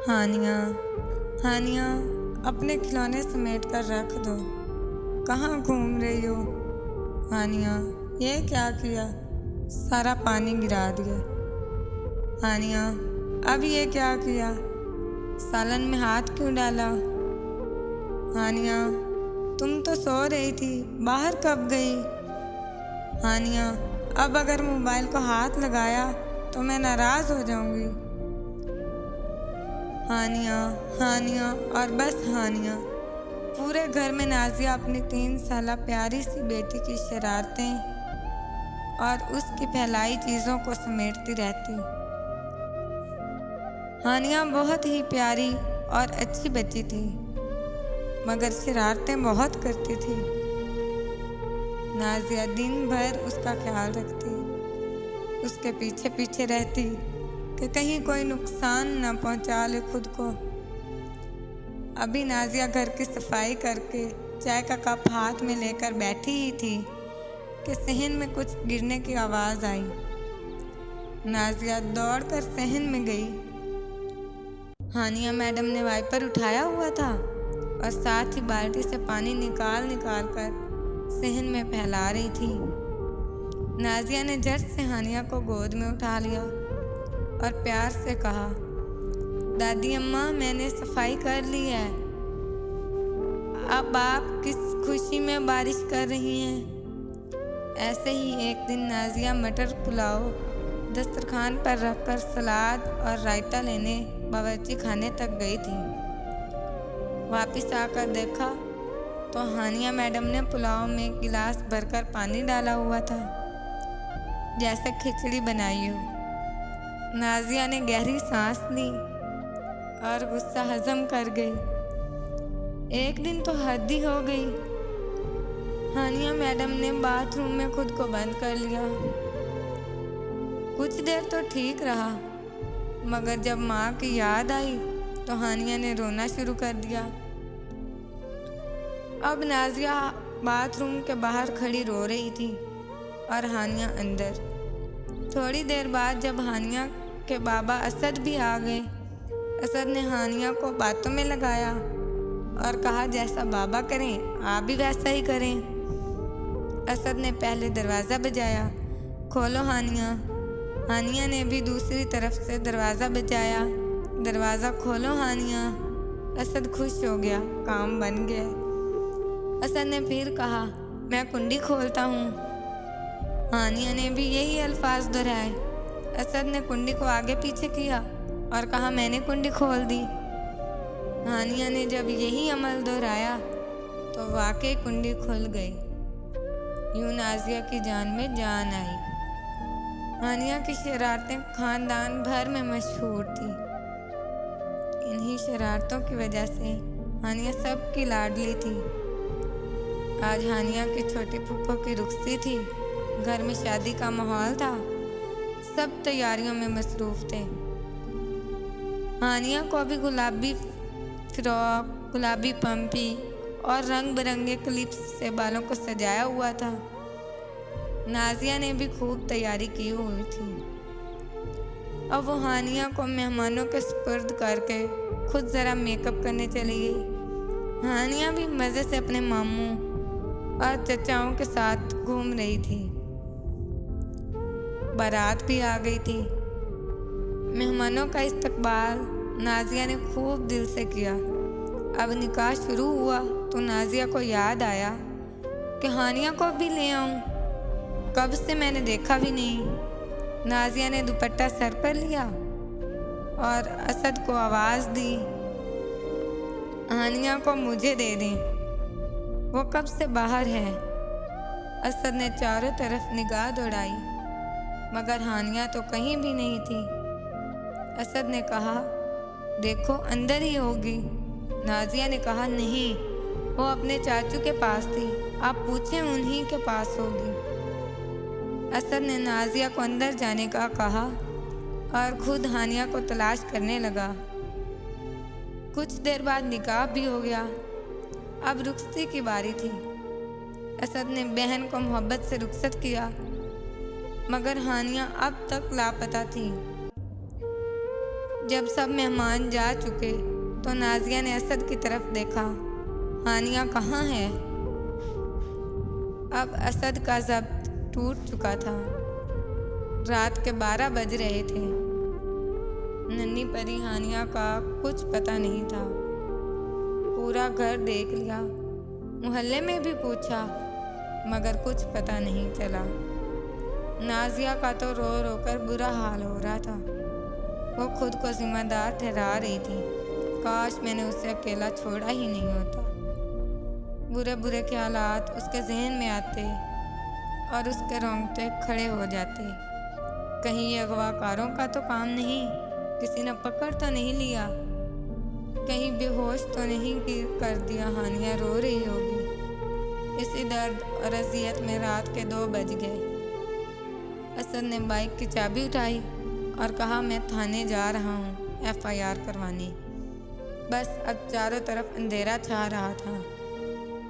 हानिया, हानिया, अपने खिलौने समेट कर रख दो। कहाँ घूम रही हो? हानिया, ये क्या किया? सारा पानी गिरा दिया। हानिया, अब ये क्या किया? सालन में हाथ क्यों डाला? हानिया, तुम तो सो रही थी, बाहर कब गई? हानिया, अब अगर मोबाइल को हाथ लगाया तो मैं नाराज हो जाऊंगी। हानिया, हानिया और बस हानिया। पूरे घर में नाजिया अपनी 3 साला प्यारी सी बेटी की शरारतें और उसकी फैलाई चीज़ों को समेटती रहती। हानिया बहुत ही प्यारी और अच्छी बच्ची थी, मगर शरारतें बहुत करती थी। नाजिया दिन भर उसका ख्याल रखती, उसके पीछे पीछे रहती कि कहीं कोई नुकसान न पहुंचा ले खुद को। अभी नाजिया घर की सफाई करके चाय का कप हाथ में लेकर बैठी ही थी कि सहन में कुछ गिरने की आवाज़ आई। नाजिया दौड़कर सहन में गई। हानिया मैडम ने वाइपर उठाया हुआ था और साथ ही बाल्टी से पानी निकाल निकाल कर सहन में फैला रही थी। नाजिया ने झट से हानिया को गोद में उठा लिया और प्यार से कहा, दादी अम्मा, मैंने सफाई कर ली है। अब आप किस खुशी में बारिश कर रही हैं? ऐसे ही एक दिन नाजिया मटर पुलाव दस्तरखान पर रखकर सलाद और रायता लेने बावर्ची खाने तक गई थी। वापस आकर देखा तो हानिया मैडम ने पुलाव में गिलास भरकर पानी डाला हुआ था, जैसे खिचड़ी बनाई हो। नाजिया ने गहरी सांस ली और गुस्सा हजम कर गई। एक दिन तो हद ही हो गई। हानिया मैडम ने बाथरूम में खुद को बंद कर लिया। कुछ देर तो ठीक रहा, मगर जब माँ की याद आई तो हानिया ने रोना शुरू कर दिया। अब नाजिया बाथरूम के बाहर खड़ी रो रही थी और हानिया अंदर। थोड़ी देर बाद जब हानिया के बाबा असद भी आ गए, असद ने हानिया को बातों में लगाया और कहा, जैसा बाबा करें आप भी वैसा ही करें। असद ने पहले दरवाज़ा बजाया, खोलो हानिया। हानिया ने भी दूसरी तरफ से दरवाज़ा बजाया, दरवाज़ा खोलो हानिया। असद खुश हो गया, काम बन गया। असद ने फिर कहा, मैं कुंडी खोलता हूँ। हानिया ने भी यही अल्फाज दोहराए। असद ने कुंडी को आगे पीछे किया और कहा, मैंने कुंडी खोल दी। हानिया ने जब यही अमल दोहराया तो वाकई कुंडी खुल गई। यूं नाजिया की जान में जान आई। हानिया की शरारतें खानदान भर में मशहूर थी। इन्हीं शरारतों की वजह से हानिया सबकी लाडली थी। आज हानिया की छोटी फूफो की रुखसती थी। घर में शादी का माहौल था, सब तैयारियों में मसरूफ थे। हानिया को भी गुलाबी फ्रॉक, गुलाबी पंपी और रंग बिरंगे क्लिप्स से बालों को सजाया हुआ था। नाजिया ने भी खूब तैयारी की हुई थी। अब वो हानिया को मेहमानों के सुपुर्द करके खुद ज़रा मेकअप करने चली गई। हानिया भी मज़े से अपने मामू और चचाओं के साथ घूम रही थी। बारात भी आ गई थी। मेहमानों का इस्तकबाल नाजिया ने खूब दिल से किया। अब निकाह शुरू हुआ तो नाजिया को याद आया कि हानिया को भी ले आऊं। कब से मैंने देखा भी नहीं। नाजिया ने दुपट्टा सर पर लिया और असद को आवाज़ दी, हानिया को मुझे दे दें, वो कब से बाहर है। असद ने चारों तरफ निगाह दौड़ाई, मगर हानिया तो कहीं भी नहीं थी। असद ने कहा, देखो अंदर ही होगी। नाजिया ने कहा, नहीं, वो अपने चाचू के पास थी, आप पूछें, उन्हीं के पास होगी। असद ने नाजिया को अंदर जाने का कहा और खुद हानिया को तलाश करने लगा। कुछ देर बाद निकाह भी हो गया। अब रुखसती की बारी थी। असद ने बहन को मोहब्बत से रुखसत किया, मगर हानिया अब तक लापता थी। जब सब मेहमान जा चुके तो नाजिया ने असद की तरफ देखा। हानिया कहाँ है? अब असद का ज़ब्त टूट चुका था। रात के 12 बज रहे थे। नन्ही परी हानिया का कुछ पता नहीं था। पूरा घर देख लिया, मोहल्ले में भी पूछा, मगर कुछ पता नहीं चला। नाजिया का तो रो रो कर बुरा हाल हो रहा था। वो खुद को जिम्मेदार ठहरा रही थी। काश मैंने उसे अकेला छोड़ा ही नहीं होता। बुरे बुरे ख्यालात उसके जहन में आते और उसके रोंगटे खड़े हो जाते। कहीं ये अगवाकारों का तो काम नहीं, किसी ने पकड़ तो नहीं लिया, कहीं बेहोश तो नहीं कर दिया। हानिया रो रही होगी। इसी दर्द और अजियत में रात के 2 बज गए। असद ने बाइक की चाबी उठाई और कहा, मैं थाने जा रहा हूँ FIR करवाने। बस अब चारों तरफ अंधेरा छा रहा था।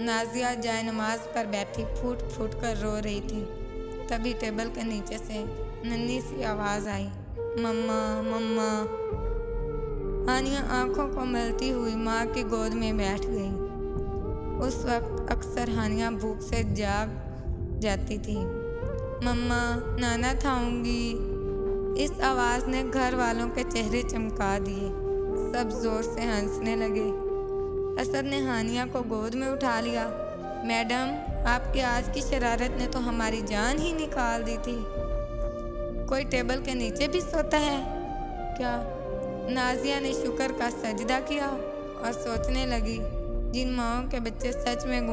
नाजिया जाए नमाज पर बैठी फूट फूट कर रो रही थी। तभी टेबल के नीचे से नन्ही सी आवाज़ आई, मम्मा मम्मा। हानिया आंखों को मलती हुई माँ की गोद में बैठ गई। उस वक्त अक्सर हानिया भूख से जाग जाती थी। मम्मा, नाना खाऊंगी। इस आवाज़ ने घर वालों के चेहरे चमका दिए। सब जोर से हंसने लगे। असद ने हानिया को गोद में उठा लिया। मैडम, आपकी आज की शरारत ने तो हमारी जान ही निकाल दी थी। कोई टेबल के नीचे भी सोता है क्या? नाजिया ने शुक्र का सजदा किया और सोचने लगी, जिन माओं के बच्चे सच में